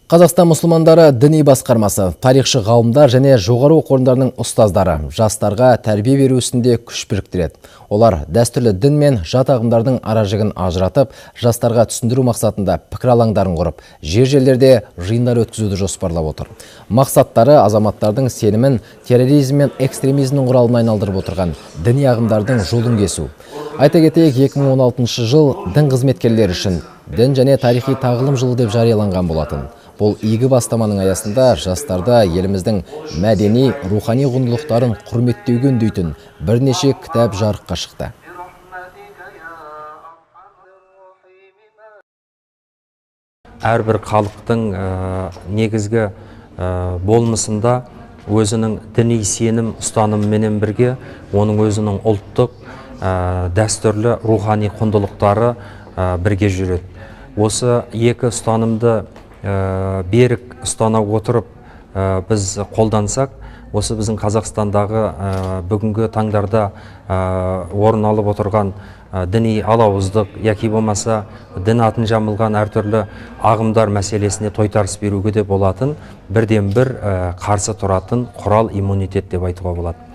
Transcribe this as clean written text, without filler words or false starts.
Қазақстан мұсылмандары діни басқармасы, тарихшы ғалымдар және жоғары оқу орындарының ұстаздары жастарға тәрбие беру ісінде күш біріктіреді. Олар дәстүрлі дін мен жат ағымдардың аражігін ажыратып, жастарға түсіндіру мақсатында пікір алаңдарын құрып, жер-жерлерде жиындар өткізуді жоспарлап отыр. Мақсаттары азаматтардың сенімін терроризм мен экстремизмнің құралына айналдырып отырған діни ағымдардың жолын кесу. Айта кетейік, 2016 жыл дін қызметкерлері үшін дін және тарихи тағылым жылы деп жарияланған болатын. Бұл игі бастаманың аясында жастарда еліміздің мәдени, рухани құндылықтарын құрметтеуге үндейтін бірнеше кітап жарыққа шықты. Әрбір халықтың негізгі болмысында өзінің діни сенім ұстанымымен бірге, оның өзінің ұлттық, дәстүрлі, рухани құндылықтары бірге жүреді. Осы екі ұстанымды берік ұстана отырып біз қолдансақ, осы біздің Қазақстандағы бүгінгі таңдарда орын алып отырған діни алауыздық, яки болмаса дін атын жамылған әртүрлі ағымдар мәселесіне тойтарыс беруге де болатын, бірден бір қарсы тұратын құрал иммунитет деп айтуға болады.